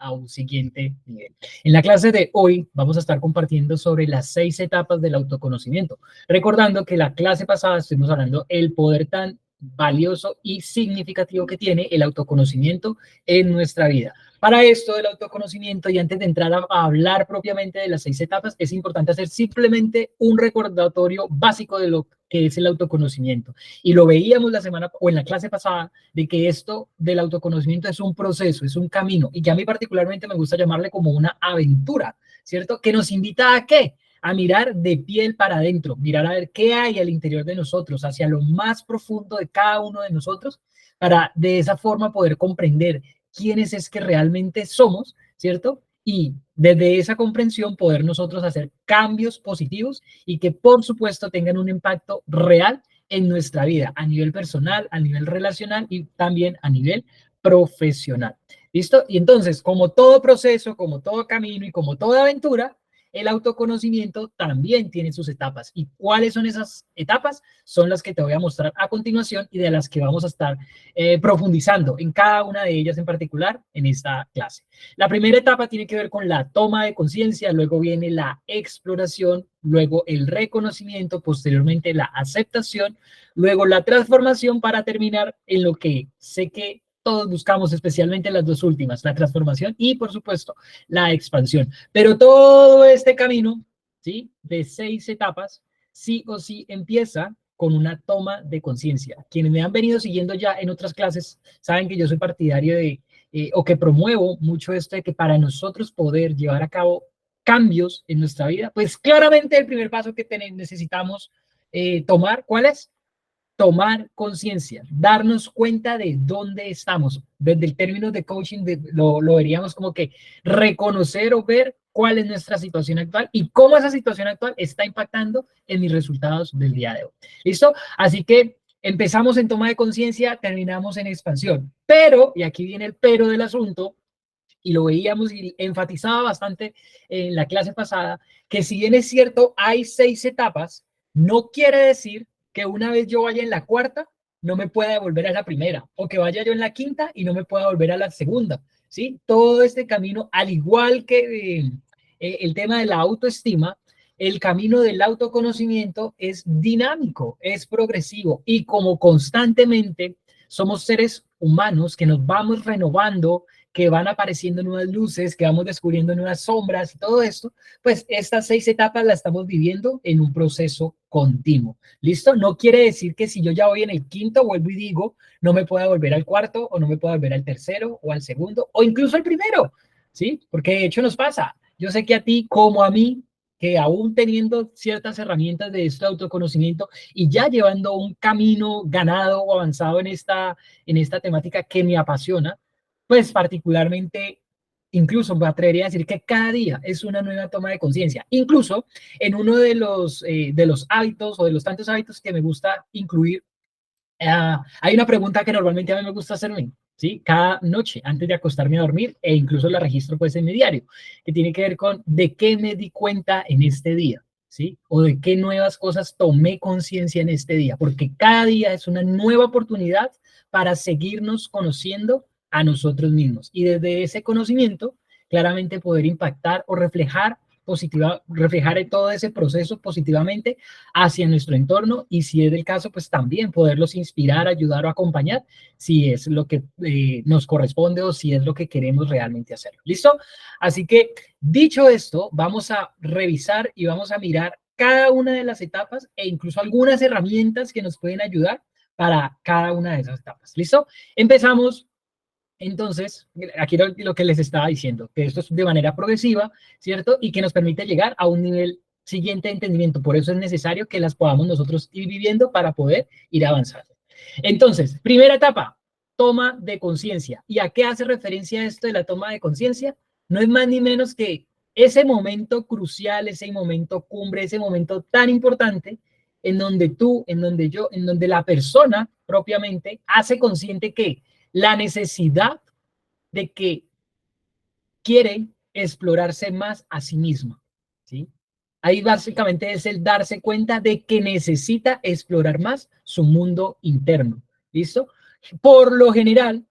a un siguiente nivel. En la clase de hoy vamos a estar compartiendo sobre las 6 etapas del autoconocimiento, recordando que la clase pasada estuvimos hablando del poder tan valioso y significativo que tiene el autoconocimiento en nuestra vida. Para esto del autoconocimiento, y antes de entrar a hablar propiamente de las 6 etapas, es importante hacer simplemente un recordatorio básico de lo que es el autoconocimiento. Y lo veíamos la semana o en la clase pasada, de que esto del autoconocimiento es un proceso, es un camino, y que a mí particularmente me gusta llamarle como una aventura, ¿cierto? Que nos invita ¿a qué? A mirar de piel para adentro, mirar a ver qué hay al interior de nosotros, hacia lo más profundo de cada uno de nosotros, para de esa forma poder comprender quiénes es que realmente somos, ¿cierto? Y desde esa comprensión poder nosotros hacer cambios positivos y que por supuesto tengan un impacto real en nuestra vida, a nivel personal, a nivel relacional y también a nivel profesional. ¿Listo? Y entonces, como todo proceso, como todo camino y como toda aventura, el autoconocimiento también tiene sus etapas. ¿Y cuáles son esas etapas? Son las que te voy a mostrar a continuación y de las que vamos a estar profundizando en cada una de ellas en particular en esta clase. La primera etapa tiene que ver con la toma de conciencia, luego viene la exploración, luego el reconocimiento, posteriormente la aceptación, luego la transformación para terminar en lo que sé que todos buscamos, especialmente las dos últimas, la transformación y, por supuesto, la expansión. Pero todo este camino, ¿sí? De 6 etapas, sí o sí empieza con una toma de conciencia. Quienes me han venido siguiendo ya en otras clases saben que yo soy partidario de, o que promuevo mucho esto de que para nosotros poder llevar a cabo cambios en nuestra vida, pues claramente el primer paso que necesitamos tomar, ¿cuál es? Tomar conciencia, darnos cuenta de dónde estamos. Desde el término de coaching lo veríamos como que reconocer o ver cuál es nuestra situación actual y cómo esa situación actual está impactando en mis resultados del día de hoy. ¿Listo? Así que empezamos en toma de conciencia, terminamos en expansión. Pero, y aquí viene el pero del asunto, y lo veíamos y enfatizaba bastante en la clase pasada, que si bien es cierto, hay 6 etapas, no quiere decir que una vez yo vaya en la cuarta, no me pueda devolver a la primera, o que vaya yo en la quinta y no me pueda volver a la segunda, ¿sí? Todo este camino, al igual que el tema de la autoestima, el camino del autoconocimiento es dinámico, es progresivo, y como constantemente somos seres humanos que nos vamos renovando, que van apareciendo nuevas luces, que vamos descubriendo nuevas sombras y todo esto, pues estas 6 etapas las estamos viviendo en un proceso continuo. ¿Listo? No quiere decir que si yo ya voy en el quinto, vuelvo y digo, no me pueda volver al cuarto, o no me pueda volver al tercero, o al segundo, o incluso al primero, ¿sí? Porque de hecho nos pasa. Yo sé que a ti, como a mí, que aún teniendo ciertas herramientas de este autoconocimiento y ya llevando un camino ganado o avanzado en esta temática que me apasiona, pues particularmente, incluso me atrevería a decir que cada día es una nueva toma de conciencia. Incluso en uno de los hábitos o de los tantos hábitos que me gusta incluir, hay una pregunta que normalmente a mí me gusta hacerme, ¿sí? Cada noche antes de acostarme a dormir, e incluso la registro pues en mi diario, que tiene que ver con de qué me di cuenta en este día, ¿sí? O de qué nuevas cosas tomé conciencia en este día, porque cada día es una nueva oportunidad para seguirnos conociendo a nosotros mismos. Y desde ese conocimiento, claramente poder impactar o reflejar todo ese proceso positivamente hacia nuestro entorno, y si es el caso, pues también poderlos inspirar, ayudar o acompañar si es lo que nos corresponde o si es lo que queremos realmente hacer. ¿Listo? Así que, dicho esto, vamos a revisar y vamos a mirar cada una de las etapas e incluso algunas herramientas que nos pueden ayudar para cada una de esas etapas. ¿Listo? Empezamos. Entonces, aquí lo que les estaba diciendo, que esto es de manera progresiva, ¿cierto? Y que nos permite llegar a un nivel siguiente de entendimiento. Por eso es necesario que las podamos nosotros ir viviendo para poder ir avanzando. Entonces, primera etapa, toma de conciencia. ¿Y a qué hace referencia esto de la toma de conciencia? No es más ni menos que ese momento crucial, ese momento cumbre, ese momento tan importante en donde tú, en donde yo, en donde la persona propiamente hace consciente que la necesidad de que quiere explorarse más a sí misma, ¿sí? Ahí básicamente es el darse cuenta de que necesita explorar más su mundo interno, ¿listo? Por lo general,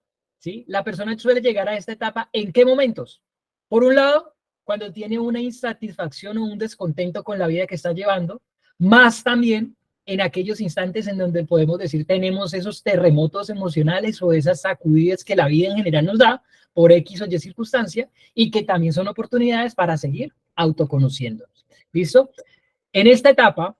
¿sí? La persona suele llegar a esta etapa ¿en qué momentos? Por un lado, cuando tiene una insatisfacción o un descontento con la vida que está llevando, más también en aquellos instantes en donde podemos decir tenemos esos terremotos emocionales o esas sacudidas que la vida en general nos da por X o Y circunstancia y que también son oportunidades para seguir autoconociéndonos. ¿Listo? En esta etapa,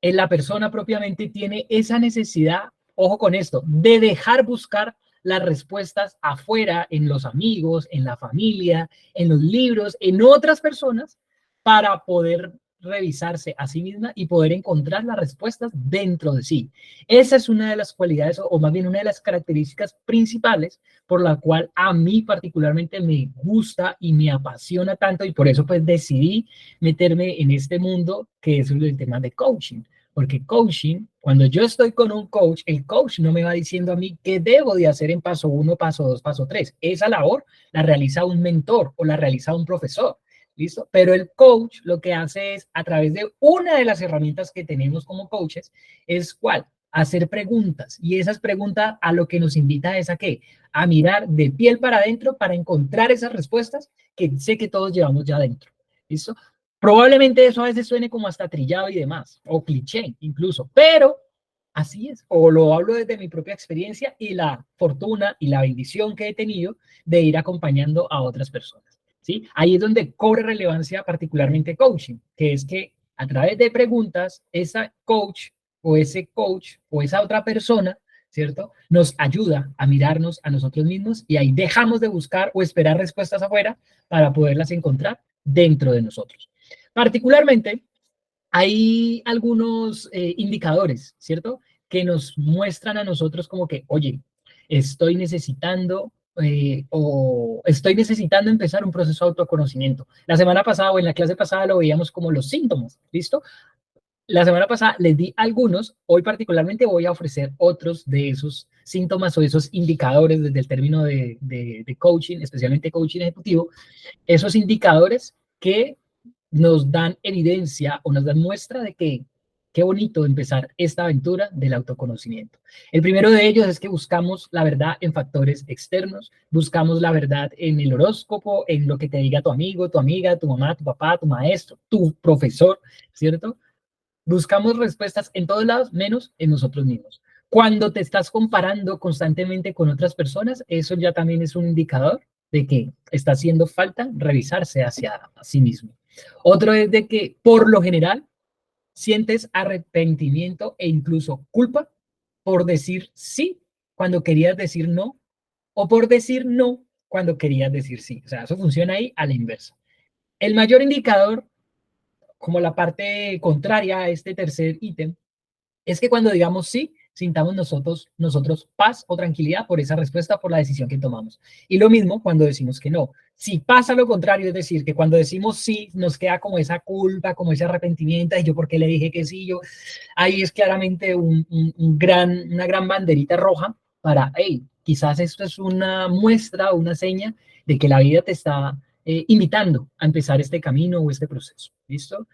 en la persona propiamente tiene esa necesidad, ojo con esto, de dejar buscar las respuestas afuera, en los amigos, en la familia, en los libros, en otras personas, para poder revisarse a sí misma y poder encontrar las respuestas dentro de sí. Esa es una de las cualidades, o más bien una de las características principales por la cual a mí particularmente me gusta y me apasiona tanto, y por eso pues decidí meterme en este mundo que es el tema de coaching. Porque coaching, cuando yo estoy con un coach, el coach no me va diciendo a mí qué debo de hacer en paso 1, paso 2, paso 3. Esa labor la realiza un mentor o la realiza un profesor. ¿Listo? Pero el coach lo que hace es, a través de una de las herramientas que tenemos como coaches, es ¿cuál? Hacer preguntas. Y esas preguntas a lo que nos invita es a qué? A mirar de piel para adentro para encontrar esas respuestas que sé que todos llevamos ya dentro. ¿Listo? Probablemente eso a veces suene como hasta trillado y demás, o cliché incluso, pero así es, o lo hablo desde mi propia experiencia y la fortuna y la bendición que he tenido de ir acompañando a otras personas, ¿sí? Ahí es donde cobra relevancia particularmente coaching, que es que a través de preguntas, esa coach o ese coach o esa otra persona, ¿cierto? Nos ayuda a mirarnos a nosotros mismos y ahí dejamos de buscar o esperar respuestas afuera para poderlas encontrar dentro de nosotros. Particularmente, hay algunos indicadores, ¿cierto? Que nos muestran a nosotros como que, oye, estoy necesitando o estoy necesitando empezar un proceso de autoconocimiento. La semana pasada o en la clase pasada lo veíamos como los síntomas, ¿listo? La semana pasada les di algunos, hoy particularmente voy a ofrecer otros de esos síntomas o esos indicadores desde el término de coaching, especialmente coaching ejecutivo, esos indicadores que nos dan evidencia o nos dan muestra de que qué bonito empezar esta aventura del autoconocimiento. El primero de ellos es que buscamos la verdad en factores externos, buscamos la verdad en el horóscopo, en lo que te diga tu amigo, tu amiga, tu mamá, tu papá, tu maestro, tu profesor, ¿cierto? Buscamos respuestas en todos lados, menos en nosotros mismos. Cuando te estás comparando constantemente con otras personas, eso ya también es un indicador de que está haciendo falta revisarse hacia sí mismo. Otro es de que, por lo general, sientes arrepentimiento e incluso culpa por decir sí cuando querías decir no, o por decir no cuando querías decir sí. O sea, eso funciona ahí a la inversa. El mayor indicador, como la parte contraria a este tercer ítem, es que cuando digamos sí, sintamos nosotros paz o tranquilidad por esa respuesta, por la decisión que tomamos. Y lo mismo cuando decimos que no. Si pasa lo contrario, es decir, que cuando decimos sí, nos queda como esa culpa, como ese arrepentimiento, y yo por qué le dije que sí, yo, ahí es claramente una gran banderita roja para, hey, quizás esto es una muestra o una seña de que la vida te está invitando a empezar este camino o este proceso. ¿Listo?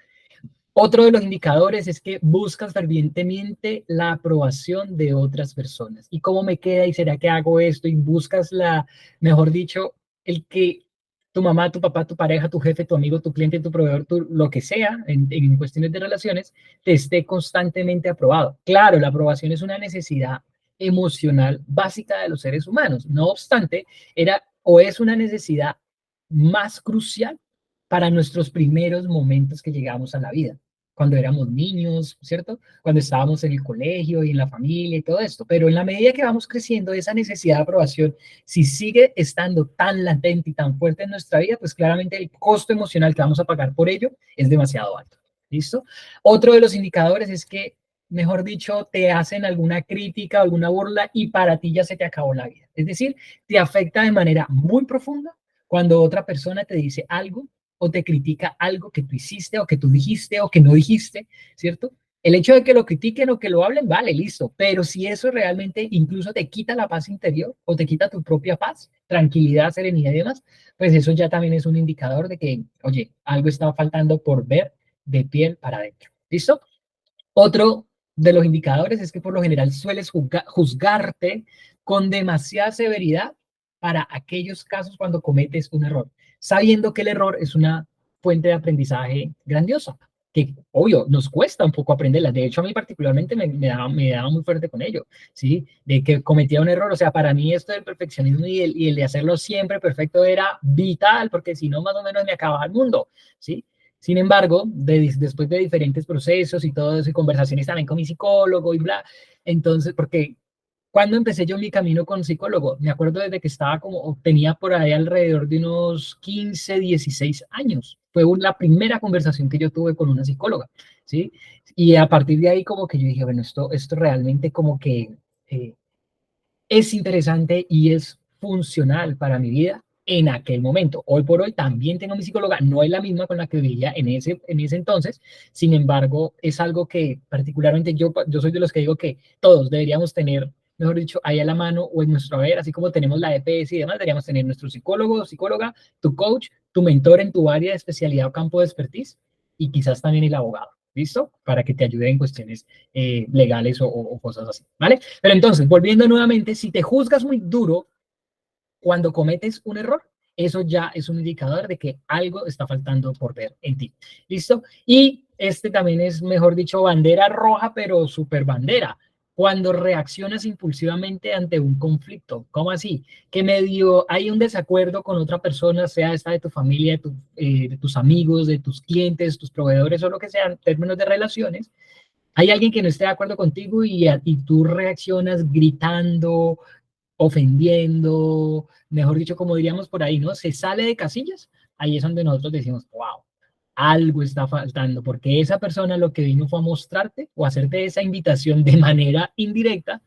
Otro de los indicadores es que buscas fervientemente la aprobación de otras personas. ¿Y cómo me queda? ¿Y será que hago esto? Y buscas mejor dicho, el que tu mamá, tu papá, tu pareja, tu jefe, tu amigo, tu cliente, tu proveedor, lo que sea, en cuestiones de relaciones, te esté constantemente aprobado. Claro, la aprobación es una necesidad emocional básica de los seres humanos. No obstante, era o es una necesidad más crucial para nuestros primeros momentos que llegamos a la vida, cuando éramos niños, ¿cierto? Cuando estábamos en el colegio y en la familia y todo esto. Pero en la medida que vamos creciendo, esa necesidad de aprobación, si sigue estando tan latente y tan fuerte en nuestra vida, pues claramente el costo emocional que vamos a pagar por ello es demasiado alto. ¿Listo? Otro de los indicadores es que, mejor dicho, te hacen alguna crítica, alguna burla y para ti ya se te acabó la vida. Es decir, te afecta de manera muy profunda cuando otra persona te dice algo o te critica algo que tú hiciste o que tú dijiste o que no dijiste, ¿cierto? El hecho de que lo critiquen o que lo hablen, vale, listo, pero si eso realmente incluso te quita la paz interior o te quita tu propia paz, tranquilidad, serenidad y demás, pues eso ya también es un indicador de que, oye, algo está faltando por ver de piel para adentro. ¿Listo? Otro de los indicadores es que por lo general sueles juzgarte con demasiada severidad para aquellos casos cuando cometes un error, sabiendo que el error es una fuente de aprendizaje grandiosa, que obvio nos cuesta un poco aprenderla. De hecho, a mí particularmente me daba muy fuerte con ello, ¿sí? De que cometía un error. O sea, para mí esto del perfeccionismo y el de hacerlo siempre perfecto era vital, porque si no, más o menos me acababa el mundo, ¿sí? Sin embargo, después de diferentes procesos y todo eso, y conversaciones también con mi psicólogo y bla, entonces, porque cuando empecé yo mi camino con psicólogo, me acuerdo desde que estaba como, tenía por ahí alrededor de unos 15, 16 años. Fue la primera conversación que yo tuve con una psicóloga, ¿sí? Y a partir de ahí como que yo dije, bueno, esto realmente como que eh, es interesante y es funcional para mi vida en aquel momento. Hoy por hoy también tengo mi psicóloga, no es la misma con la que vivía en ese entonces, sin embargo, es algo que particularmente yo soy de los que digo que todos deberíamos tener, mejor dicho, ahí a la mano o en nuestro haber, así como tenemos la EPS y demás, deberíamos tener nuestro psicólogo, psicóloga, tu coach, tu mentor en tu área de especialidad o campo de expertise y quizás también el abogado. ¿Listo? Para que te ayude en cuestiones legales o cosas así, ¿vale? Pero entonces, volviendo nuevamente, si te juzgas muy duro cuando cometes un error, eso ya es un indicador de que algo está faltando por ver en ti. ¿Listo? Y este también es, mejor dicho, bandera roja, pero super bandera. Cuando reaccionas impulsivamente ante un conflicto, ¿cómo así? Que medio hay un desacuerdo con otra persona, sea esta de tu familia, de tus amigos, de tus clientes, tus proveedores o lo que sea, en términos de relaciones, hay alguien que no esté de acuerdo contigo y tú reaccionas gritando, ofendiendo, mejor dicho, como diríamos por ahí, ¿no? Se sale de casillas, ahí es donde nosotros decimos, wow, algo está faltando, porque esa persona lo que vino fue a mostrarte o hacerte esa invitación de manera indirecta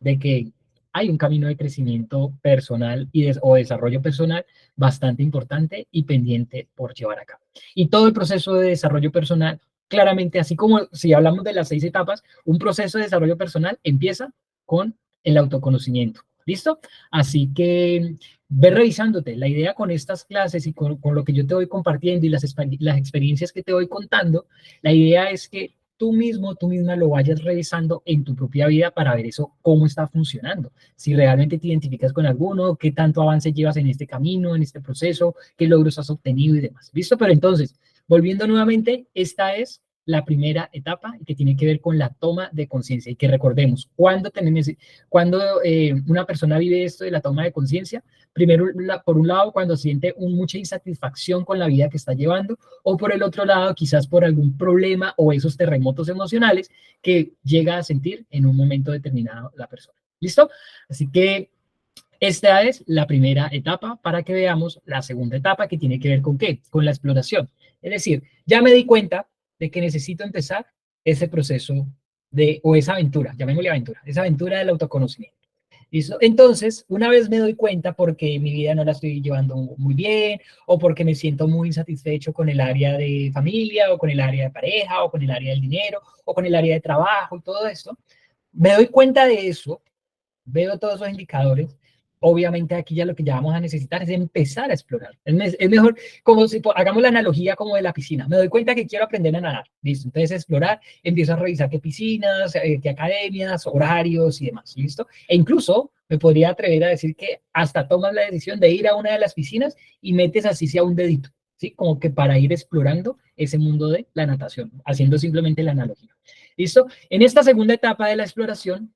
de que hay un camino de crecimiento personal o desarrollo personal bastante importante y pendiente por llevar a cabo. Y todo el proceso de desarrollo personal, claramente, así como si hablamos de las 6 etapas, un proceso de desarrollo personal empieza con el autoconocimiento. ¿Listo? Así que ve revisándote. La idea con estas clases y con lo que yo te voy compartiendo y las experiencias que te voy contando, la idea es que tú mismo, tú misma lo vayas revisando en tu propia vida para ver eso, cómo está funcionando. Si realmente te identificas con alguno, qué tanto avance llevas en este camino, en este proceso, qué logros has obtenido y demás. ¿Listo? Pero entonces, volviendo nuevamente, esta es la primera etapa que tiene que ver con la toma de conciencia. Y que recordemos, cuando una persona vive esto de la toma de conciencia, primero, por un lado, cuando siente mucha insatisfacción con la vida que está llevando, o por el otro lado, quizás por algún problema o esos terremotos emocionales que llega a sentir en un momento determinado la persona. ¿Listo? Así que esta es la primera etapa para que veamos la segunda etapa que tiene que ver con qué, con la exploración. Es decir, ya me di cuenta de que necesito empezar ese proceso o esa aventura, llamémosle aventura, esa aventura del autoconocimiento. ¿Listo? Entonces, una vez me doy cuenta porque mi vida no la estoy llevando muy bien o porque me siento muy insatisfecho con el área de familia o con el área de pareja o con el área del dinero o con el área de trabajo y todo esto, me doy cuenta de eso, veo todos esos indicadores. Obviamente aquí ya lo que ya vamos a necesitar es empezar a explorar. Es mejor, como si hagamos la analogía como de la piscina. Me doy cuenta que quiero aprender a nadar. Listo. Entonces explorar, empiezo a revisar qué piscinas, qué academias, horarios y demás. Listo. E incluso me podría atrever a decir que hasta tomas la decisión de ir a una de las piscinas y metes así sea un dedito. ¿Sí? Como que para ir explorando ese mundo de la natación, haciendo simplemente la analogía. ¿Listo? En esta segunda etapa de la exploración,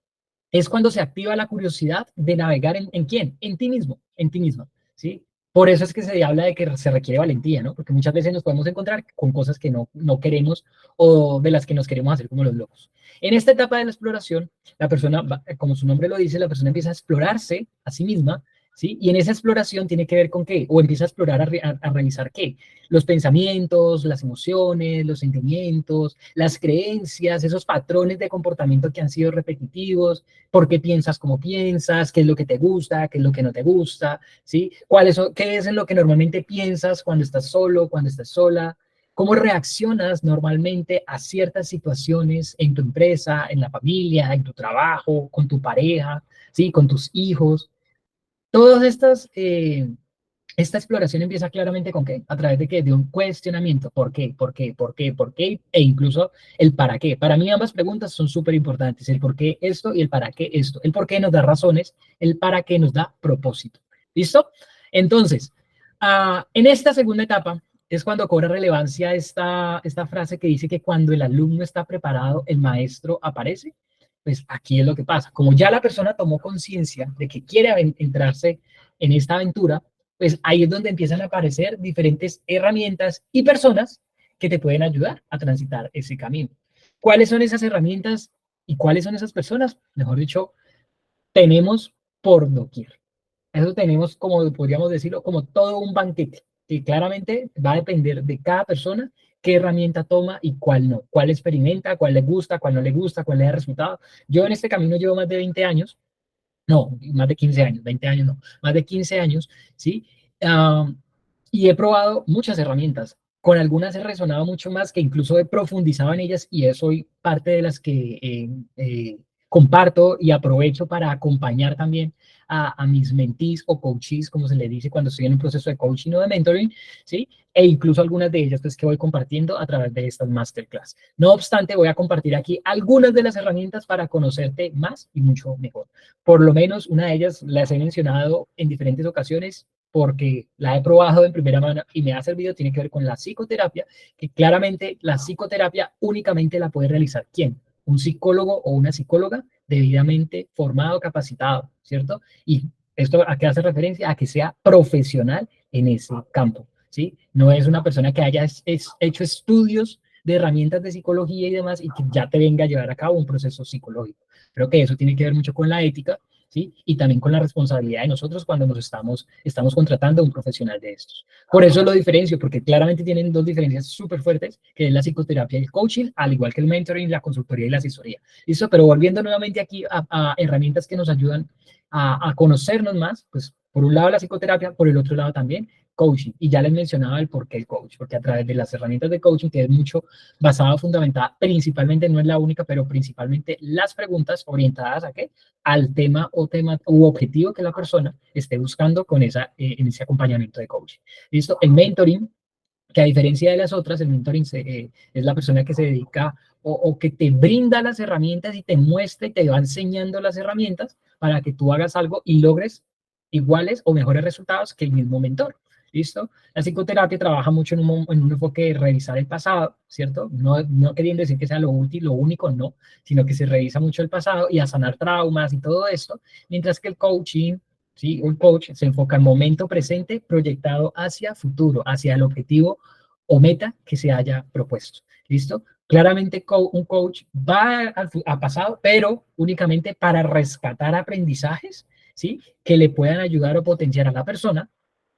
es cuando se activa la curiosidad de navegar en quién, en ti mismo, en ti misma, ¿sí? Por eso es que se habla de que se requiere valentía, ¿no? Porque muchas veces nos podemos encontrar con cosas que no queremos o de las que nos queremos hacer como los locos. En esta etapa de la exploración, la persona, como su nombre lo dice, la persona empieza a explorarse a sí misma, ¿sí? Y en esa exploración tiene que ver con qué, o empieza a explorar, a revisar qué, los pensamientos, las emociones, los sentimientos, las creencias, esos patrones de comportamiento que han sido repetitivos, por qué piensas como piensas, qué es lo que te gusta, qué es lo que no te gusta, ¿sí? ¿Qué es en lo que normalmente piensas cuando estás solo, cuando estás sola? ¿Cómo reaccionas normalmente a ciertas situaciones en tu empresa, en la familia, en tu trabajo, con tu pareja, ¿sí? Con tus hijos? Todas esta exploración empieza claramente con qué, a través de qué, de un cuestionamiento, ¿por qué, por qué, por qué, por qué? E incluso el para qué. Para mí ambas preguntas son súper importantes, el por qué esto y el para qué esto. El por qué nos da razones, el para qué nos da propósito. ¿Listo? Entonces, en esta segunda etapa es cuando cobra relevancia esta frase que dice que cuando el alumno está preparado, el maestro aparece. Pues aquí es lo que pasa. Como ya la persona tomó conciencia de que quiere entrarse en esta aventura, pues ahí es donde empiezan a aparecer diferentes herramientas y personas que te pueden ayudar a transitar ese camino. ¿Cuáles son esas herramientas y cuáles son esas personas? Mejor dicho, tenemos por doquier. Eso tenemos, como podríamos decirlo, como todo un banquete, que claramente va a depender de cada persona qué herramienta toma y cuál no, cuál experimenta, cuál le gusta, cuál no le gusta, cuál le da resultado. Yo en este camino llevo más de 20 años, no, más de 15 años, 20 años no, más de 15 años, ¿sí? Uh, y he probado muchas herramientas. Con algunas he resonado mucho más, que incluso he profundizado en ellas y soy parte de las que comparto y aprovecho para acompañar también a mis mentees o coaches, como se le dice cuando estoy en un proceso de coaching o de mentoring, ¿sí? E incluso algunas de ellas pues, que voy compartiendo a través de estas masterclass. No obstante, voy a compartir aquí algunas de las herramientas para conocerte más y mucho mejor. Por lo menos una de ellas las he mencionado en diferentes ocasiones porque la he probado en primera mano y me ha servido, tiene que ver con la psicoterapia, que claramente la psicoterapia únicamente la puede realizar ¿quién? Un psicólogo o una psicóloga debidamente formado, capacitado, ¿cierto? Y esto a qué hace referencia, a que sea profesional en ese campo, ¿sí? No es una persona que haya hecho estudios de herramientas de psicología y demás y que ya te venga a llevar a cabo un proceso psicológico. Creo que eso tiene que ver mucho con la ética, ¿sí? Y también con la responsabilidad de nosotros cuando nos estamos contratando a un profesional de estos. Por eso lo diferencio, porque claramente tienen dos diferencias súper fuertes, que es la psicoterapia y el coaching, al igual que el mentoring, la consultoría y la asesoría. ¿Listo? Pero volviendo nuevamente aquí a herramientas que nos ayudan a conocernos más, pues por un lado la psicoterapia, por el otro lado también coaching. Y ya les mencionaba el por qué el coach, porque a través de las herramientas de coaching, que es mucho basada, fundamentada, principalmente, no es la única, pero principalmente las preguntas orientadas a qué? Al tema u objetivo que la persona esté buscando con en ese acompañamiento de coaching. ¿Listo? El mentoring, que a diferencia de las otras, el mentoring es la persona que se dedica o que te brinda las herramientas y te muestra y te va enseñando las herramientas para que tú hagas algo y logres iguales o mejores resultados que el mismo mentor. ¿Listo? La psicoterapia trabaja mucho en un enfoque de revisar el pasado, ¿cierto? No queriendo decir que sea lo útil, lo único, no, sino que se revisa mucho el pasado y a sanar traumas y todo esto, mientras que el coaching, ¿sí? Un coach se enfoca en momento presente proyectado hacia futuro, hacia el objetivo o meta que se haya propuesto. ¿Listo? Claramente un coach va a pasado, pero únicamente para rescatar aprendizajes, ¿sí? Que le puedan ayudar o potenciar a la persona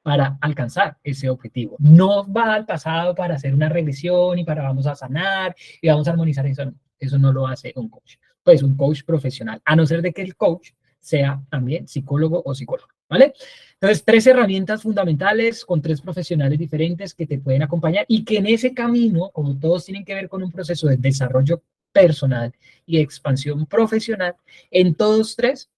para alcanzar ese objetivo. No va al pasado para hacer una regresión y para vamos a sanar y vamos a armonizar eso. Eso no lo hace un coach. Pues un coach profesional, a no ser de que el coach sea también psicólogo o psicóloga, ¿vale? Entonces, tres herramientas fundamentales con tres profesionales diferentes que te pueden acompañar y que en ese camino, como todos tienen que ver con un proceso de desarrollo personal y expansión profesional, en todos tres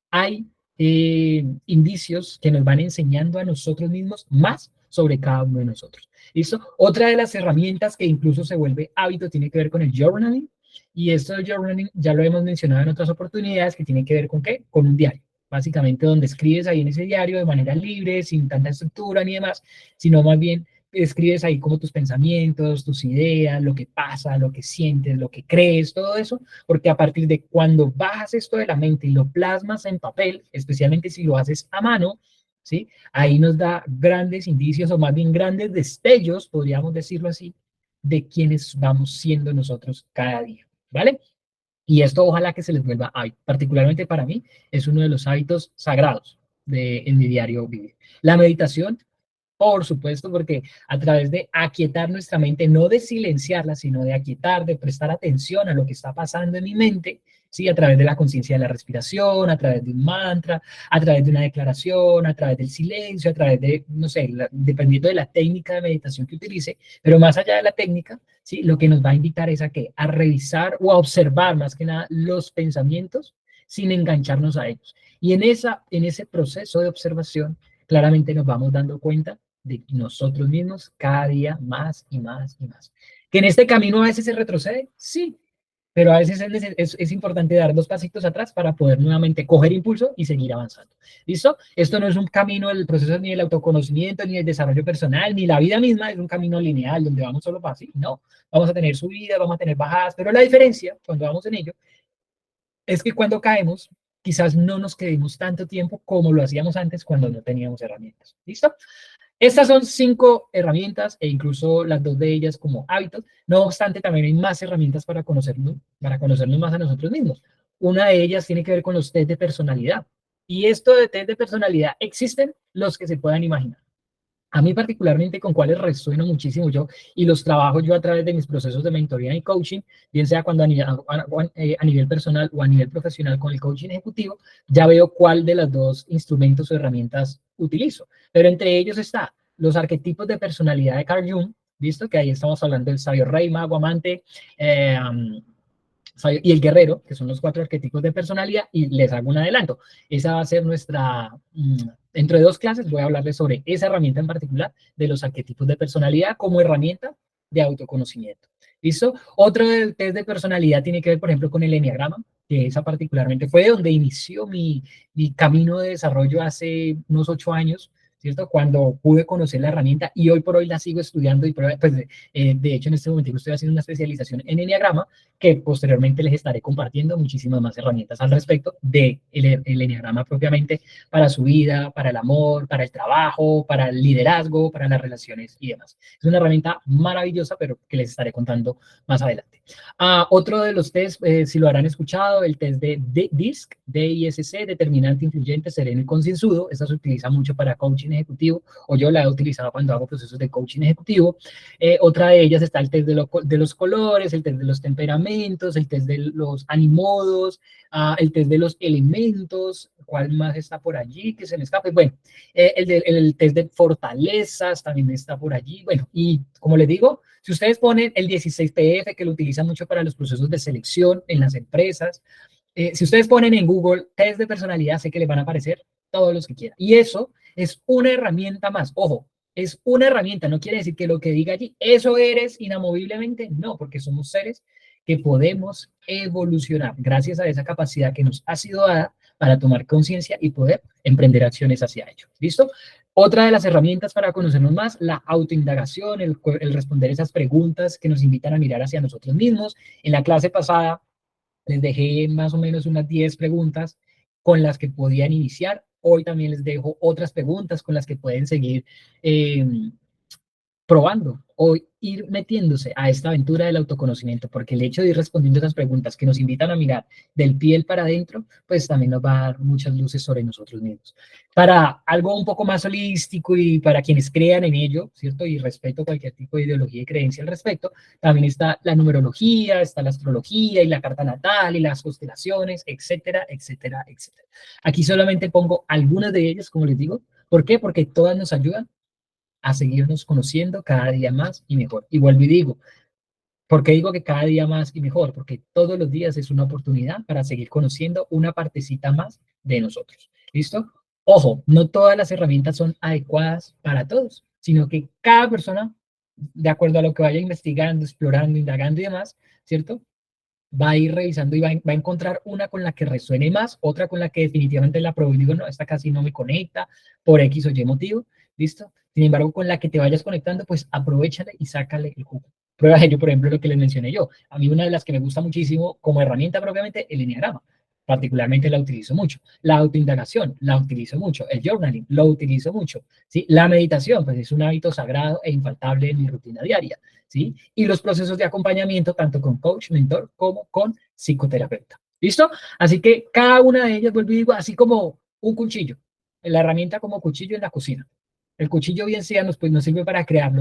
hay indicios que nos van enseñando a nosotros mismos más sobre cada uno de nosotros. ¿Listo? Otra de las herramientas que incluso se vuelve hábito tiene que ver con el journaling. Y esto del journaling ya lo hemos mencionado en otras oportunidades, que tiene que ver con qué? Con un diario. Básicamente donde escribes ahí en ese diario de manera libre, sin tanta estructura ni demás, sino más bien escribes ahí como tus pensamientos, tus ideas, lo que pasa, lo que sientes, lo que crees, todo eso, porque a partir de cuando bajas esto de la mente y lo plasmas en papel, especialmente si lo haces a mano, ¿sí? Ahí nos da grandes indicios o más bien grandes destellos, podríamos decirlo así, de quienes vamos siendo nosotros cada día, ¿vale? Y esto ojalá que se les vuelva hábito. Particularmente para mí es uno de los hábitos sagrados en mi diario vivir. La meditación, por supuesto, porque a través de aquietar nuestra mente, no de silenciarla, sino de aquietar, de prestar atención a lo que está pasando en mi mente, ¿sí? A través de la conciencia de la respiración, a través de un mantra, a través de una declaración, a través del silencio, a través de, no sé, dependiendo de la técnica de meditación que utilice, pero más allá de la técnica, ¿sí? Lo que nos va a invitar es a qué? A revisar o a observar más que nada los pensamientos sin engancharnos a ellos. Y en ese proceso de observación, claramente nos vamos dando cuenta de nosotros mismos cada día más y más y más. ¿Que en este camino a veces se retrocede? Sí, pero a veces es importante dar 2 pasitos atrás para poder nuevamente coger impulso y seguir avanzando. ¿Listo? Esto no es un camino, el proceso ni del autoconocimiento, ni el desarrollo personal, ni la vida misma es un camino lineal donde vamos solo para así. No, vamos a tener subidas, vamos a tener bajadas, pero la diferencia cuando vamos en ello es que cuando caemos, quizás no nos quedemos tanto tiempo como lo hacíamos antes cuando no teníamos herramientas. ¿Listo? Estas son 5 herramientas e incluso las 2 de ellas como hábitos. No obstante, también hay más herramientas para conocernos más a nosotros mismos. Una de ellas tiene que ver con los test de personalidad. Y esto de test de personalidad existen los que se puedan imaginar. A mí particularmente con cuáles resueno muchísimo yo y los trabajo yo a través de mis procesos de mentoría y coaching, bien sea cuando a nivel personal o a nivel profesional con el coaching ejecutivo, ya veo cuál de los 2 instrumentos o herramientas utilizo. Pero entre ellos está los arquetipos de personalidad de Carl Jung, visto que ahí estamos hablando del sabio rey, mago, amante, eh, y el guerrero, que son los 4 arquetipos de personalidad, y les hago un adelanto. Esa va a ser nuestra, dentro de 2 clases voy a hablarles sobre esa herramienta en particular de los arquetipos de personalidad como herramienta de autoconocimiento. ¿Listo? Otro del test de personalidad tiene que ver, por ejemplo, con el enneagrama, que esa particularmente fue donde inició mi camino de desarrollo hace unos 8 años, ¿cierto? Cuando pude conocer la herramienta y hoy por hoy la sigo estudiando y pues, de hecho en este momento estoy haciendo una especialización en enneagrama que posteriormente les estaré compartiendo muchísimas más herramientas al respecto de el enneagrama propiamente para su vida, para el amor, para el trabajo, para el liderazgo, para las relaciones y demás. Es una herramienta maravillosa, pero que les estaré contando más adelante. Otro de los test, si lo habrán escuchado, el test de DISC, DISC, determinante, influyente, sereno y concienzudo. Esta se utiliza mucho para coaching ejecutivo, o yo la he utilizado cuando hago procesos de coaching ejecutivo. Otra de ellas está el test de los colores, el test de los temperamentos, el test de los animodos, el test de los elementos. ¿Cuál más está por allí que se me escape? Bueno, el test de fortalezas también está por allí. Bueno, y como les digo, si ustedes ponen el 16PF, que lo utilizan mucho para los procesos de selección en las empresas, si ustedes ponen en Google test de personalidad, sé que les van a aparecer todos los que quieran. Y eso es una herramienta más. Ojo, es una herramienta, no quiere decir que lo que diga allí, eso eres inamoviblemente, no, porque somos seres que podemos evolucionar gracias a esa capacidad que nos ha sido dada para tomar conciencia y poder emprender acciones hacia ello. ¿Listo? Otra de las herramientas para conocernos más, la autoindagación, el responder esas preguntas que nos invitan a mirar hacia nosotros mismos. En la clase pasada les dejé más o menos unas 10 preguntas con las que podían iniciar. Hoy también les dejo otras preguntas con las que pueden seguir eh, probando o ir metiéndose a esta aventura del autoconocimiento, porque el hecho de ir respondiendo esas preguntas que nos invitan a mirar del piel para adentro, pues también nos va a dar muchas luces sobre nosotros mismos. Para algo un poco más holístico y para quienes crean en ello, ¿cierto? Y respeto cualquier tipo de ideología y creencia al respecto, también está la numerología, está la astrología y la carta natal y las constelaciones, etcétera, etcétera, etcétera. Aquí solamente pongo algunas de ellas, como les digo. ¿Por qué? Porque todas nos ayudan a seguirnos conociendo cada día más y mejor. Y vuelvo y digo, ¿por qué digo que cada día más y mejor? Porque todos los días es una oportunidad para seguir conociendo una partecita más de nosotros. ¿Listo? Ojo, no todas las herramientas son adecuadas para todos, sino que cada persona, de acuerdo a lo que vaya investigando, explorando, indagando y demás, ¿cierto? Va a ir revisando y va a encontrar una con la que resuene más, otra con la que definitivamente la pruebo y digo, no, esta casi no me conecta por X o Y motivo, ¿listo? Sin embargo, con la que te vayas conectando, pues aprovechale y sácale el jugo. Prueba de ello, por ejemplo, lo que les mencioné yo. A mí una de las que me gusta muchísimo como herramienta propiamente, el enneagrama. Particularmente la utilizo mucho. La autoindagación, la utilizo mucho. El journaling, lo utilizo mucho. ¿Sí? La meditación, pues es un hábito sagrado e infaltable en mi rutina diaria. ¿Sí? Y los procesos de acompañamiento, tanto con coach, mentor, como con psicoterapeuta. ¿Listo? Así que cada una de ellas, vuelvo y digo, así como un cuchillo. La herramienta como cuchillo en la cocina. El cuchillo bien sea pues, nos sirve para crear,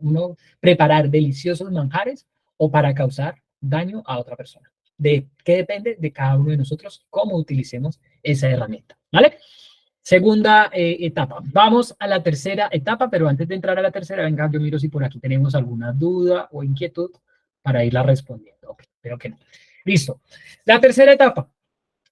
uno preparar deliciosos manjares o para causar daño a otra persona. ¿De qué depende? De cada uno de nosotros, cómo utilicemos esa herramienta. ¿Vale? Segunda etapa. Vamos a la tercera etapa, pero antes de entrar a la tercera, venga, yo miro si por aquí tenemos alguna duda o inquietud para irla respondiendo. Ok, creo que no. Listo. La tercera etapa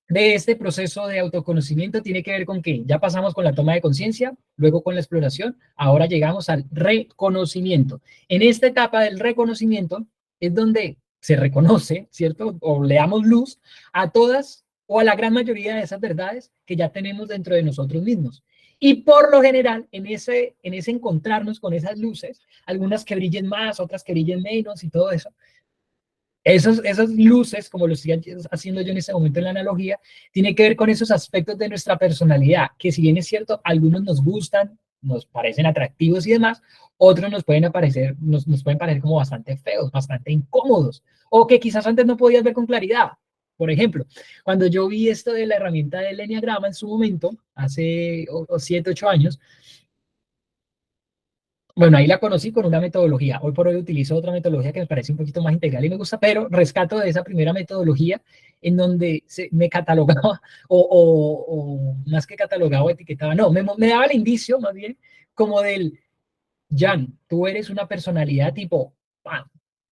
de este proceso de autoconocimiento tiene que ver con que ya pasamos con la toma de conciencia, luego con la exploración, ahora llegamos al reconocimiento. En esta etapa del reconocimiento es donde se reconoce, ¿cierto? O le damos luz a todas o a la gran mayoría de esas verdades que ya tenemos dentro de nosotros mismos. Y por lo general, en ese encontrarnos con esas luces, algunas que brillen más, otras que brillen menos y todo eso, esas luces, como lo estoy haciendo yo en este momento en la analogía, tiene que ver con esos aspectos de nuestra personalidad, que si bien es cierto, algunos nos gustan, nos parecen atractivos y demás, otros nos pueden parecer como bastante feos, bastante incómodos, o que quizás antes no podías ver con claridad. Por ejemplo, cuando yo vi esto de la herramienta del Enneagrama en su momento, hace 7, 8 años, bueno, ahí la conocí con una metodología. Hoy por hoy utilizo otra metodología que me parece un poquito más integral y me gusta, pero rescato de esa primera metodología en donde me catalogaba o más que catalogaba o etiquetaba, no, me daba el indicio más bien como del, Jan, tú eres una personalidad tipo, ¡pam!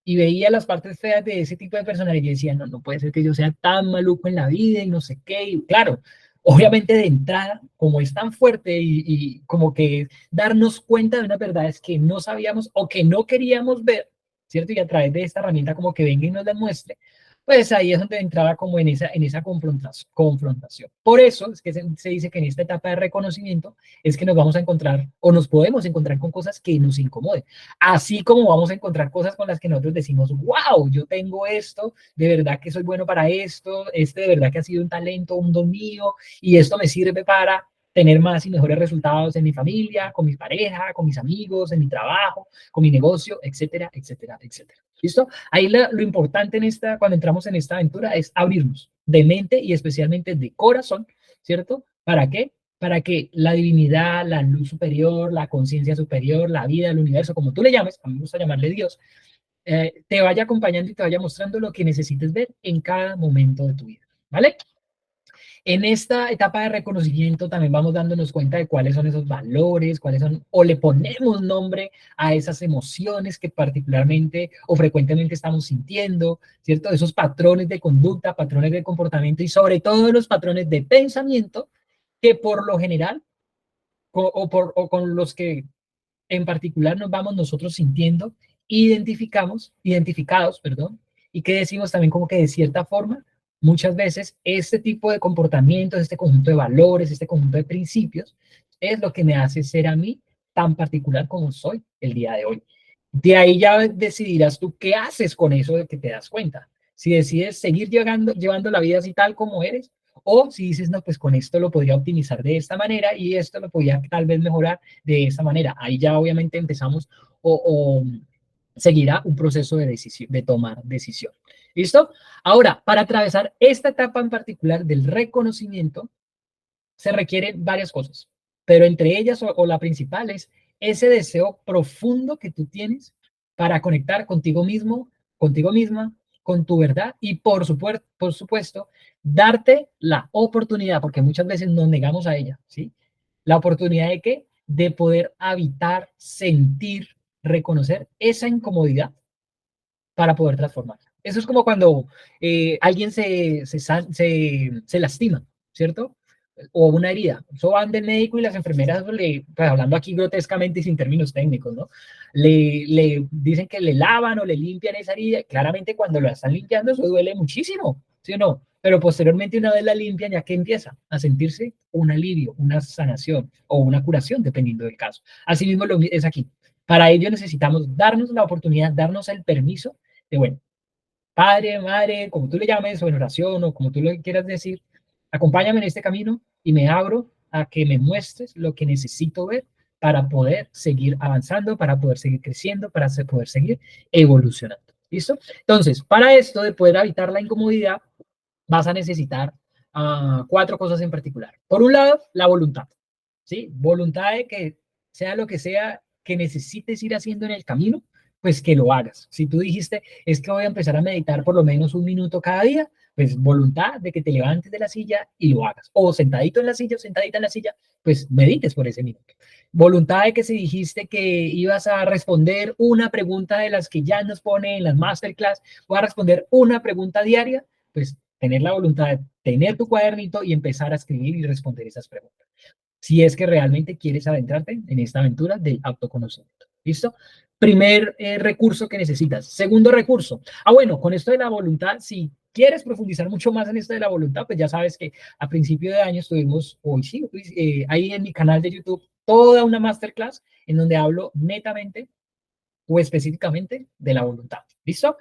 Y veía las partes feas de ese tipo de personalidad y decía, no, no puede ser que yo sea tan maluco en la vida y no sé qué. Y claro, obviamente de entrada, como es tan fuerte y como que darnos cuenta de unas verdades que no sabíamos o que no queríamos ver, ¿cierto? Y a través de esta herramienta como que venga y nos la muestre, pues ahí es donde entraba como en esa confrontación. Por eso es que se dice que en esta etapa de reconocimiento es que nos vamos a encontrar o nos podemos encontrar con cosas que nos incomoden. Así como vamos a encontrar cosas con las que nosotros decimos, wow, yo tengo esto, de verdad que soy bueno para esto, este de verdad que ha sido un talento, un don mío, y esto me sirve para tener más y mejores resultados en mi familia, con mi pareja, con mis amigos, en mi trabajo, con mi negocio, etcétera, etcétera, etcétera. ¿Listo? Ahí lo importante cuando entramos en esta aventura es abrirnos de mente y especialmente de corazón, ¿cierto? ¿Para qué? Para que la divinidad, la luz superior, la conciencia superior, la vida, el universo, como tú le llames, a mí me gusta llamarle Dios, te vaya acompañando y te vaya mostrando lo que necesites ver en cada momento de tu vida, ¿vale? En esta etapa de reconocimiento también vamos dándonos cuenta de cuáles son esos valores, cuáles son, o le ponemos nombre a esas emociones que particularmente o frecuentemente estamos sintiendo, ¿cierto? Esos patrones de conducta, patrones de comportamiento y sobre todo los patrones de pensamiento que por lo general o con los que en particular nos vamos nosotros sintiendo, identificados, perdón, y que decimos también como que de cierta forma, muchas veces este tipo de comportamientos, este conjunto de valores, este conjunto de principios, es lo que me hace ser a mí tan particular como soy el día de hoy. De ahí ya decidirás tú qué haces con eso de que te das cuenta. Si decides seguir llevando la vida así tal como eres, o si dices, no, pues con esto lo podría optimizar de esta manera y esto lo podría tal vez mejorar de esta manera. Ahí ya obviamente empezamos o seguirá un proceso de tomar decisión. ¿Listo? Ahora, para atravesar esta etapa en particular del reconocimiento, se requieren varias cosas, pero entre ellas o la principal es ese deseo profundo que tú tienes para conectar contigo mismo, contigo misma, con tu verdad y por supuesto, darte la oportunidad, porque muchas veces nos negamos a ella, ¿sí? La oportunidad de que de poder habitar, sentir, reconocer esa incomodidad para poder transformar. Eso es como cuando alguien se lastima, ¿cierto? O una herida. Eso van del médico y las enfermeras, pues hablando aquí grotescamente y sin términos técnicos, ¿no? Le dicen que le lavan o le limpian esa herida. Claramente cuando la están limpiando eso duele muchísimo, ¿sí o no? Pero posteriormente una vez la limpian, ya que empieza a sentirse un alivio, una sanación o una curación, dependiendo del caso. Asimismo es aquí. Para ello necesitamos darnos la oportunidad, darnos el permiso de, bueno, padre, madre, como tú le llames, o en oración, o como tú le quieras decir, acompáñame en este camino y me abro a que me muestres lo que necesito ver para poder seguir avanzando, para poder seguir creciendo, para poder seguir evolucionando. ¿Listo? Entonces, para esto de poder evitar la incomodidad, vas a necesitar 4 cosas en particular. Por un lado, la voluntad, ¿sí? Voluntad de que sea lo que sea que necesites ir haciendo en el camino, pues que lo hagas. Si tú dijiste, es que voy a empezar a meditar por lo menos 1 minuto cada día, pues voluntad de que te levantes de la silla y lo hagas. O sentadito en la silla o sentadita en la silla, pues medites por ese minuto. Voluntad de que si dijiste que ibas a responder una pregunta de las que ya nos pone en las masterclass, voy a responder una pregunta diaria, pues tener la voluntad de tener tu cuadernito y empezar a escribir y responder esas preguntas. Si es que realmente quieres adentrarte en esta aventura del autoconocimiento. ¿Listo? Primer recurso que necesitas. Segundo recurso. Bueno, con esto de la voluntad, si quieres profundizar mucho más en esto de la voluntad, pues ya sabes que a principio de año estuvimos, hoy sí, ahí en mi canal de YouTube, toda una masterclass en donde hablo netamente o específicamente de la voluntad. ¿Listo?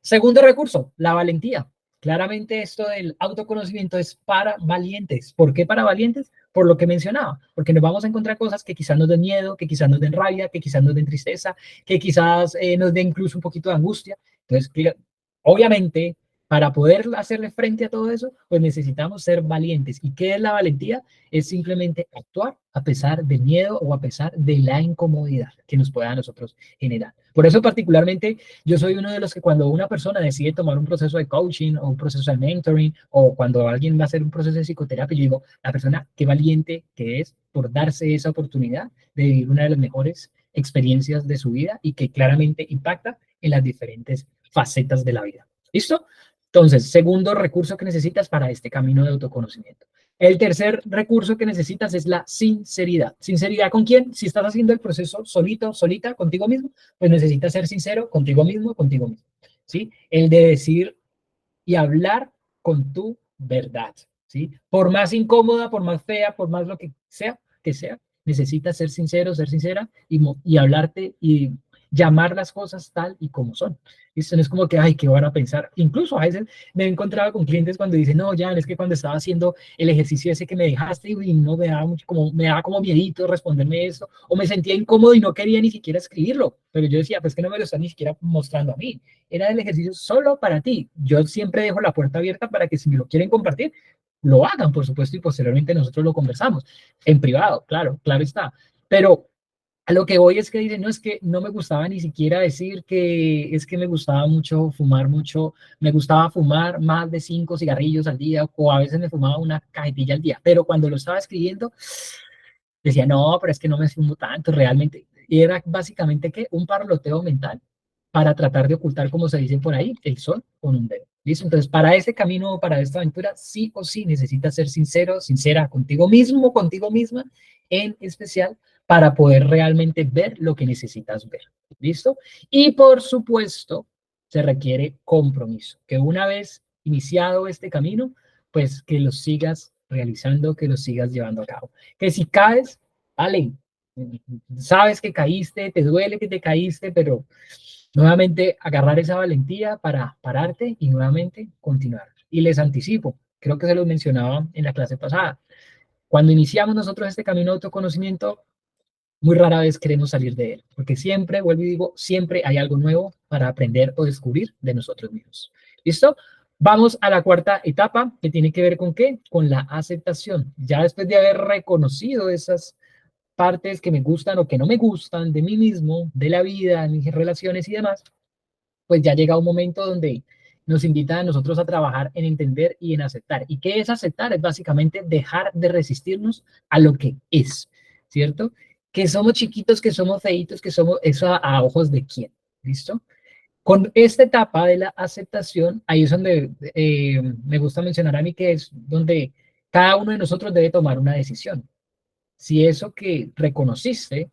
Segundo recurso, la valentía. Claramente esto del autoconocimiento es para valientes. ¿Por qué para valientes? Por lo que mencionaba, porque nos vamos a encontrar cosas que quizás nos den miedo, que quizás nos den rabia, que quizás nos den tristeza, que quizás nos den incluso un poquito de angustia. Entonces, obviamente, para poder hacerle frente a todo eso, pues necesitamos ser valientes. ¿Y qué es la valentía? Es simplemente actuar a pesar del miedo o a pesar de la incomodidad que nos pueda a nosotros generar. Por eso particularmente yo soy uno de los que cuando una persona decide tomar un proceso de coaching o un proceso de mentoring o cuando alguien va a hacer un proceso de psicoterapia, yo digo, la persona qué valiente que es por darse esa oportunidad de vivir una de las mejores experiencias de su vida y que claramente impacta en las diferentes facetas de la vida. ¿Listo? Entonces, segundo recurso que necesitas para este camino de autoconocimiento. El tercer recurso que necesitas es la sinceridad. ¿Sinceridad con quién? Si estás haciendo el proceso solito, solita, contigo mismo, pues necesitas ser sincero contigo mismo, contigo mismo. ¿Sí? El de decir y hablar con tu verdad. ¿Sí? Por más incómoda, por más fea, por más lo que sea, necesitas ser sincero, ser sincera y hablarte y llamar las cosas tal y como son. Esto no es como que, ay, ¿qué van a pensar? Incluso a veces me he encontrado con clientes cuando dicen, no, ya, es que cuando estaba haciendo el ejercicio ese que me dejaste y no me daba mucho, como, me daba como miedito responderme eso, o me sentía incómodo y no quería ni siquiera escribirlo, pero yo decía, pues que no me lo están ni siquiera mostrando a mí, era el ejercicio solo para ti. Yo siempre dejo la puerta abierta para que si me lo quieren compartir, lo hagan, por supuesto, y posteriormente nosotros lo conversamos en privado, claro, claro está. Pero a lo que voy es que dicen, no, es que no me gustaba ni siquiera decir que es que me gustaba mucho fumar mucho, me gustaba fumar más de 5 cigarrillos al día o a veces me fumaba una cajetilla al día, pero cuando lo estaba escribiendo decía, no, pero es que no me fumo tanto realmente. Y era básicamente que un parloteo mental para tratar de ocultar, como se dice por ahí, el sol con un dedo. ¿Listo? Entonces, para ese camino, para esta aventura, sí o sí necesitas ser sincero, sincera contigo mismo, contigo misma, en especial para poder realmente ver lo que necesitas ver. ¿Listo? Y por supuesto, se requiere compromiso, que una vez iniciado este camino, pues que lo sigas realizando, que lo sigas llevando a cabo. Que si caes, vale, sabes que caíste, te duele que te caíste, pero nuevamente agarrar esa valentía para pararte y nuevamente continuar. Y les anticipo, creo que se los mencionaba en la clase pasada, cuando iniciamos nosotros este camino de autoconocimiento, muy rara vez queremos salir de él, porque siempre, vuelvo y digo, siempre hay algo nuevo para aprender o descubrir de nosotros mismos. ¿Listo? Vamos a la cuarta etapa, que tiene que ver con qué? Con la aceptación. Ya después de haber reconocido esas partes que me gustan o que no me gustan de mí mismo, de la vida, de mis relaciones y demás, pues ya llega un momento donde nos invita a nosotros a trabajar en entender y en aceptar. ¿Y qué es aceptar? Es básicamente dejar de resistirnos a lo que es, ¿cierto? Que somos chiquitos, que somos feitos, que somos eso a ojos de quién, ¿listo? Con esta etapa de la aceptación, ahí es donde me gusta mencionar a mí que es donde cada uno de nosotros debe tomar una decisión. Si eso que reconociste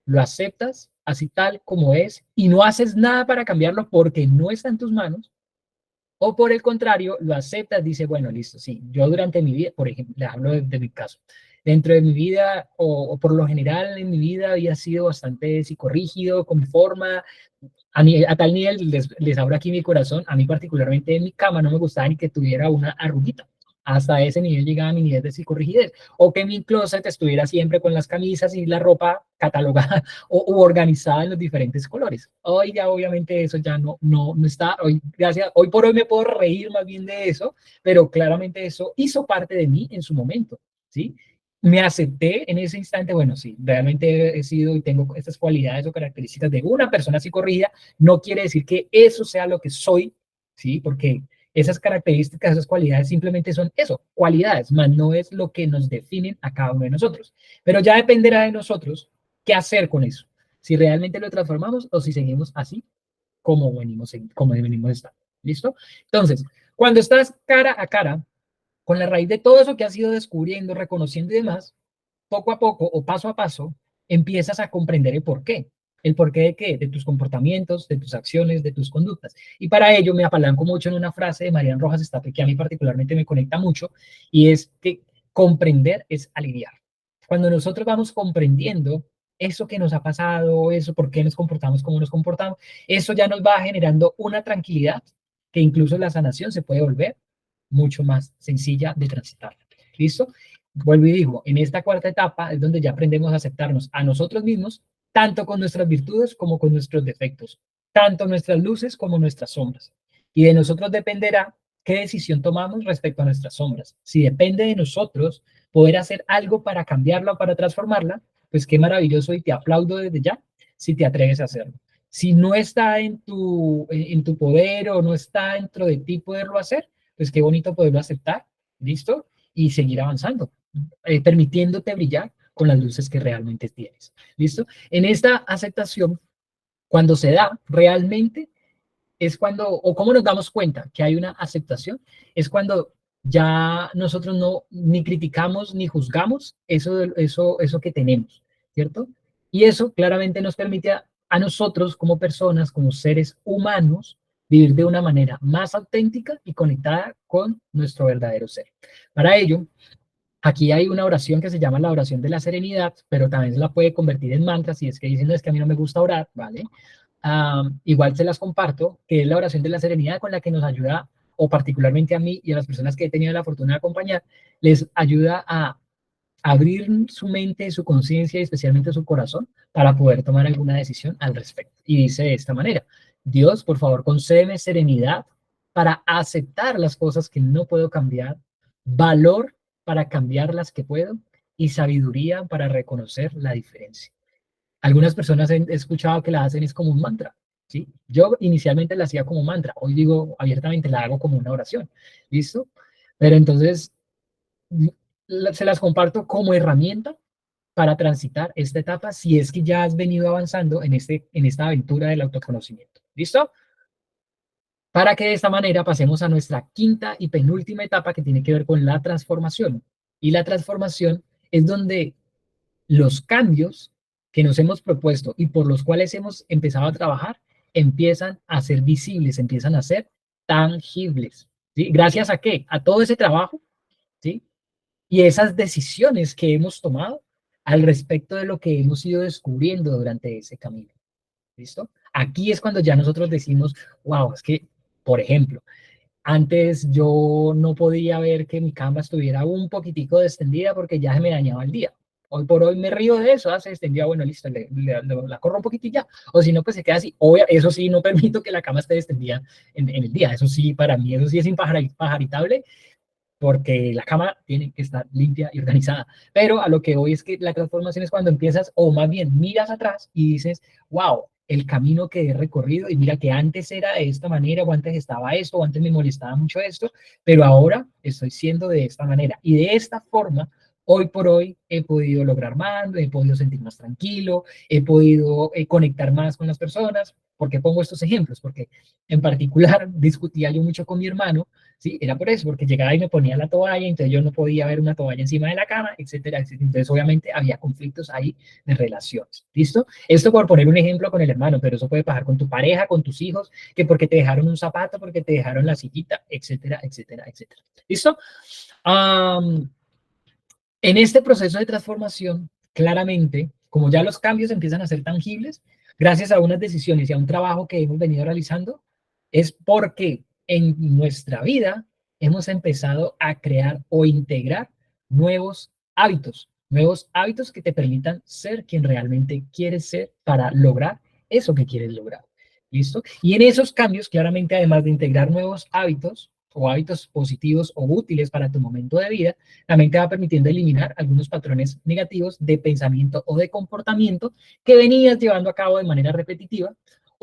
lo aceptas así tal como es y no haces nada para cambiarlo porque no está en tus manos, o por el contrario, lo aceptas, dice, bueno, listo, sí, yo durante mi vida, por ejemplo, le hablo de mi caso, dentro de mi vida o por lo general en mi vida había sido bastante psicorrígido, con mi forma, a tal nivel, les abro aquí mi corazón, a mí particularmente en mi cama no me gustaba ni que tuviera una arruguita. Hasta ese nivel llegaba mi nivel de psicorrigidez. O que mi closet estuviera siempre con las camisas y la ropa catalogada o organizada en los diferentes colores. Hoy ya obviamente eso ya no está. Hoy, gracias, hoy por hoy me puedo reír más bien de eso, pero claramente eso hizo parte de mí en su momento, ¿sí? Me acepté en ese instante, bueno, sí, realmente he sido y tengo estas cualidades o características de una persona psicorrígida, no quiere decir que eso sea lo que soy, ¿sí? Porque esas características, esas cualidades simplemente son eso, cualidades, más no es lo que nos definen a cada uno de nosotros. Pero ya dependerá de nosotros qué hacer con eso, si realmente lo transformamos o si seguimos así como venimos estando. ¿Listo? Entonces, cuando estás cara a cara con la raíz de todo eso que has ido descubriendo, reconociendo y demás, poco a poco o paso a paso, empiezas a comprender el por qué. ¿El porqué de qué? De tus comportamientos, de tus acciones, de tus conductas. Y para ello me apalanco mucho en una frase de Marian Rojas Estape que a mí particularmente me conecta mucho, y es que comprender es aliviar. Cuando nosotros vamos comprendiendo eso que nos ha pasado, eso por qué nos comportamos como nos comportamos, eso ya nos va generando una tranquilidad que incluso la sanación se puede volver mucho más sencilla de transitar. ¿Listo? Vuelvo y digo, en esta cuarta etapa es donde ya aprendemos a aceptarnos a nosotros mismos, tanto con nuestras virtudes como con nuestros defectos, tanto nuestras luces como nuestras sombras. Y de nosotros dependerá qué decisión tomamos respecto a nuestras sombras. Si depende de nosotros poder hacer algo para cambiarla o para transformarla, pues qué maravilloso y te aplaudo desde ya si te atreves a hacerlo. Si no está en tu poder o no está dentro de ti poderlo hacer, pues qué bonito poderlo aceptar, ¿listo? Y seguir avanzando, permitiéndote brillar con las luces que realmente tienes, ¿listo? En esta aceptación, cuando se da realmente, es cuando, o cómo nos damos cuenta que hay una aceptación, es cuando ya nosotros no ni criticamos ni juzgamos eso que tenemos, ¿cierto? Y eso claramente nos permite a nosotros como personas, como seres humanos, vivir de una manera más auténtica y conectada con nuestro verdadero ser. Para ello, aquí hay una oración que se llama la oración de la serenidad, pero también se la puede convertir en mantra si es que dicen, no, es que a mí no me gusta orar, ¿vale? Igual se las comparto, que es la oración de la serenidad con la que nos ayuda, o particularmente a mí y a las personas que he tenido la fortuna de acompañar, les ayuda a abrir su mente, su conciencia y especialmente su corazón para poder tomar alguna decisión al respecto. Y dice de esta manera, Dios, por favor, concédeme serenidad para aceptar las cosas que no puedo cambiar, valor para cambiar las que puedo y sabiduría para reconocer la diferencia. Algunas personas he escuchado que la hacen es como un mantra, ¿sí? Yo inicialmente la hacía como mantra, hoy digo abiertamente la hago como una oración, ¿listo? Pero entonces se las comparto como herramienta para transitar esta etapa si es que ya has venido avanzando en esta aventura del autoconocimiento. ¿Listo? Para que de esta manera pasemos a nuestra quinta y penúltima etapa que tiene que ver con la transformación. Y la transformación es donde los cambios que nos hemos propuesto y por los cuales hemos empezado a trabajar empiezan a ser visibles, empiezan a ser tangibles. ¿Sí? ¿Gracias a qué? A todo ese trabajo, ¿sí? Y esas decisiones que hemos tomado al respecto de lo que hemos ido descubriendo durante ese camino. ¿Listo? Aquí es cuando ya nosotros decimos, wow, es que, por ejemplo, antes yo no podía ver que mi cama estuviera un poquitico extendida porque ya se me dañaba el día. Hoy por hoy me río de eso, se extendía, bueno, listo, la corro un poquito ya. O si no, pues se queda así. Eso sí, no permito que la cama esté extendida en el día. Eso sí, para mí, eso sí es impajaritable porque la cama tiene que estar limpia y organizada. Pero a lo que voy es que la transformación es cuando empiezas, o más bien miras atrás y dices, wow, el camino que he recorrido y mira que antes era de esta manera, o antes estaba esto, o antes me molestaba mucho esto, pero ahora estoy siendo de esta manera. Y de esta forma, hoy por hoy he podido lograr más, he podido sentir más tranquilo, he podido conectar más con las personas. ¿Por qué pongo estos ejemplos? Porque en particular discutía yo mucho con mi hermano. Sí, era por eso, porque llegaba y me ponía la toalla, entonces yo no podía ver una toalla encima de la cama, etcétera, etcétera. Entonces, obviamente, había conflictos ahí de relaciones. ¿Listo? Esto por poner un ejemplo con el hermano, pero eso puede pasar con tu pareja, con tus hijos, que porque te dejaron un zapato, porque te dejaron la sillita, etcétera, etcétera, etcétera. ¿Listo? Um, en este proceso de transformación, claramente, como ya los cambios empiezan a ser tangibles, gracias a unas decisiones y a un trabajo que hemos venido realizando, es porque en nuestra vida hemos empezado a crear o integrar nuevos hábitos que te permitan ser quien realmente quieres ser para lograr eso que quieres lograr. ¿Listo? Y en esos cambios, claramente, además de integrar nuevos hábitos o hábitos positivos o útiles para tu momento de vida, también te va permitiendo eliminar algunos patrones negativos de pensamiento o de comportamiento que venías llevando a cabo de manera repetitiva,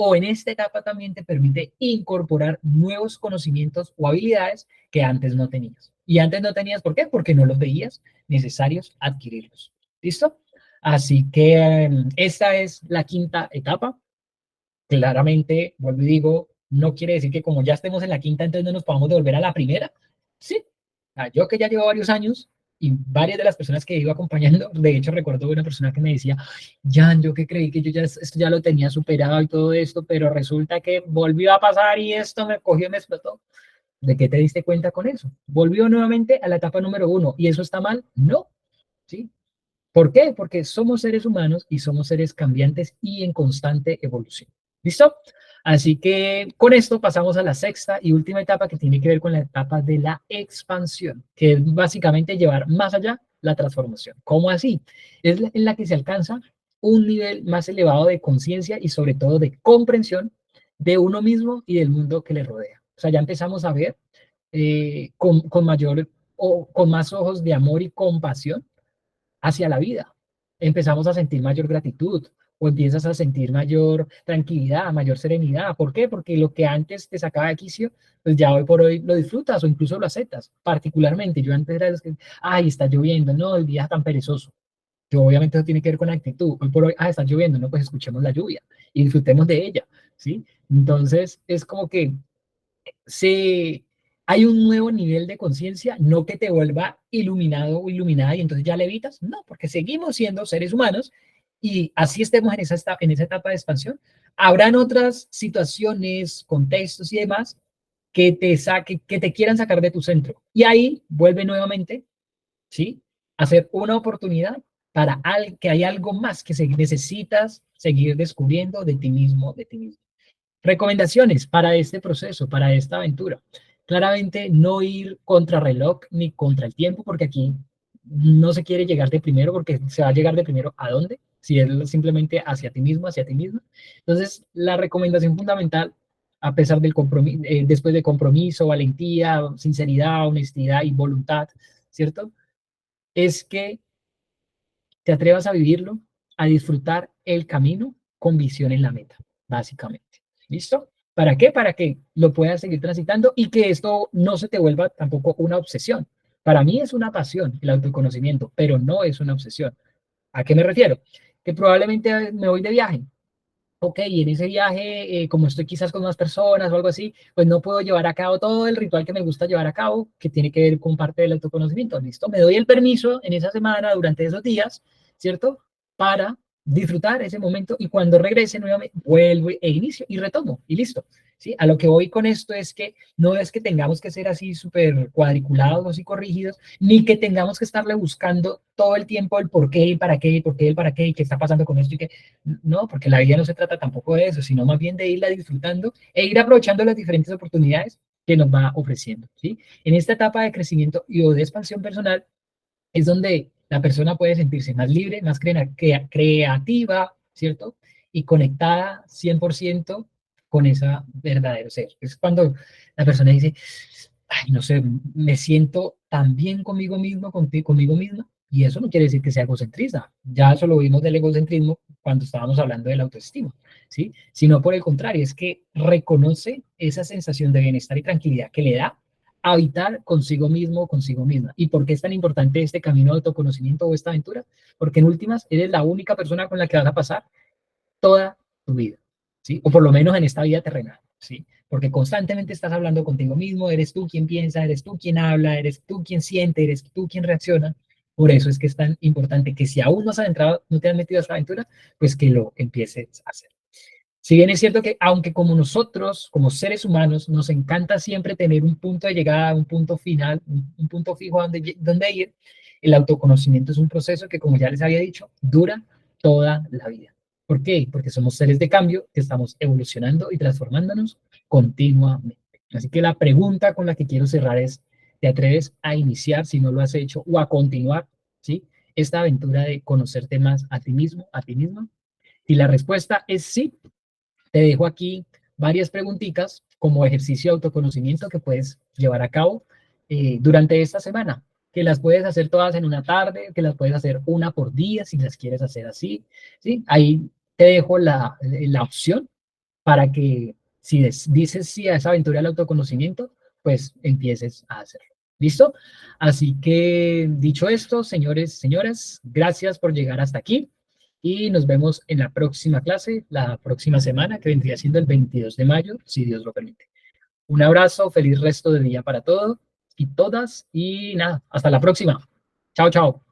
o en esta etapa también te permite incorporar nuevos conocimientos o habilidades que antes no tenías. Y antes no tenías, ¿por qué? Porque no los veías necesarios adquirirlos. ¿Listo? Así que esta es la quinta etapa. Claramente, vuelvo y digo, no quiere decir que como ya estemos en la quinta, entonces no nos podamos devolver a la primera. Sí, yo que ya llevo varios años, Y varias de las personas que iba acompañando, de hecho recuerdo una persona que me decía, Jan, yo que creí que yo ya, esto ya lo tenía superado y todo esto, pero resulta que volvió a pasar y esto me cogió y me explotó. ¿De qué te diste cuenta con eso? Volvió nuevamente a la etapa número uno. ¿Y eso está mal? No, ¿sí? ¿Por qué? Porque somos seres humanos y somos seres cambiantes y en constante evolución. ¿Listo? Así que con esto pasamos a la sexta y última etapa que tiene que ver con la etapa de la expansión, que es básicamente llevar más allá la transformación. ¿Cómo así? Es en la que se alcanza un nivel más elevado de conciencia y sobre todo de comprensión de uno mismo y del mundo que le rodea. O sea, ya empezamos a ver con mayor o con más ojos de amor y compasión hacia la vida. Empezamos a sentir mayor gratitud o empiezas a sentir mayor tranquilidad, mayor serenidad. ¿Por qué? Porque lo que antes te sacaba de quicio, pues ya hoy por hoy lo disfrutas o incluso lo aceptas. Particularmente, yo antes era de los que, ay, está lloviendo, no, el día tan perezoso. Yo obviamente eso tiene que ver con la actitud. Hoy por hoy, está lloviendo, no, pues escuchemos la lluvia y disfrutemos de ella, ¿sí? Entonces, es como que se, hay un nuevo nivel de conciencia, no que te vuelva iluminado o iluminada y entonces ya levitas, no, porque seguimos siendo seres humanos y así estemos en esa etapa de expansión. Habrán otras situaciones, contextos y demás que te quieran sacar de tu centro. Y ahí vuelve nuevamente, ¿sí? A ser una oportunidad para que hay algo más que necesitas seguir descubriendo de ti mismo, de ti mismo. Recomendaciones para este proceso, para esta aventura. Claramente no ir contra reloj ni contra el tiempo, porque aquí no se quiere llegar de primero, porque se va a llegar de primero a dónde, si es simplemente hacia ti mismo, hacia ti mismo. Entonces, la recomendación fundamental, a pesar del compromiso, después de compromiso, valentía, sinceridad, honestidad y voluntad, ¿cierto? Es que te atrevas a vivirlo, a disfrutar el camino con visión en la meta, básicamente. ¿Listo? ¿Para qué? Para que lo puedas seguir transitando y que esto no se te vuelva tampoco una obsesión. Para mí es una pasión el autoconocimiento, pero no es una obsesión. ¿A qué me refiero? Que probablemente me voy de viaje. Ok, y en ese viaje, como estoy quizás con más personas o algo así, pues no puedo llevar a cabo todo el ritual que me gusta llevar a cabo, que tiene que ver con parte del autoconocimiento. Listo, me doy el permiso en esa semana, durante esos días, ¿cierto? Para disfrutar ese momento y cuando regrese nuevamente, vuelvo e inicio y retomo y listo. ¿Sí? A lo que voy con esto es que no es que tengamos que ser así súper cuadriculados y corrigidos, ni que tengamos que estarle buscando todo el tiempo el por qué, el para qué, el por qué, el para qué, y qué está pasando con esto y qué. No, porque la vida no se trata tampoco de eso, sino más bien de irla disfrutando e ir aprovechando las diferentes oportunidades que nos va ofreciendo, ¿sí? En esta etapa de crecimiento y o de expansión personal es donde la persona puede sentirse más libre, más creativa, ¿cierto? Y conectada 100% con esa verdadero ser. Es cuando la persona dice, ay, no sé, me siento tan bien conmigo mismo, conmigo misma, y eso no quiere decir que sea egocentrista. Ya eso lo vimos del egocentrismo cuando estábamos hablando de la autoestima, ¿sí? Sino por el contrario, es que reconoce esa sensación de bienestar y tranquilidad que le da habitar consigo mismo, consigo misma. ¿Y por qué es tan importante este camino de autoconocimiento o esta aventura? Porque en últimas, eres la única persona con la que vas a pasar toda tu vida, ¿sí? O por lo menos en esta vida terrenal, ¿sí? Porque constantemente estás hablando contigo mismo, eres tú quien piensa, eres tú quien habla, eres tú quien siente, eres tú quien reacciona. Por eso es que es tan importante que si aún no has adentrado, no te has metido a esta aventura, pues que lo empieces a hacer. Si bien es cierto que, aunque como nosotros, como seres humanos, nos encanta siempre tener un punto de llegada, un punto final, un punto fijo donde ir, el autoconocimiento es un proceso que, como ya les había dicho, dura toda la vida. ¿Por qué? Porque somos seres de cambio que estamos evolucionando y transformándonos continuamente. Así que la pregunta con la que quiero cerrar es, ¿te atreves a iniciar, si no lo has hecho, o a continuar, ¿sí? Esta aventura de conocerte más a ti mismo, a ti misma? Y la respuesta es sí. Te dejo aquí varias preguntitas como ejercicio de autoconocimiento que puedes llevar a cabo durante esta semana, que las puedes hacer todas en una tarde, que las puedes hacer una por día si las quieres hacer así, ¿sí? Ahí te dejo la opción para que si dices sí a esa aventura del autoconocimiento, pues empieces a hacerlo. ¿Listo? Así que dicho esto, señores, señoras, gracias por llegar hasta aquí y nos vemos en la próxima clase, la próxima semana, que vendría siendo el 22 de mayo, si Dios lo permite. Un abrazo, feliz resto de día para todos y todas y nada, hasta la próxima. Chao, chao.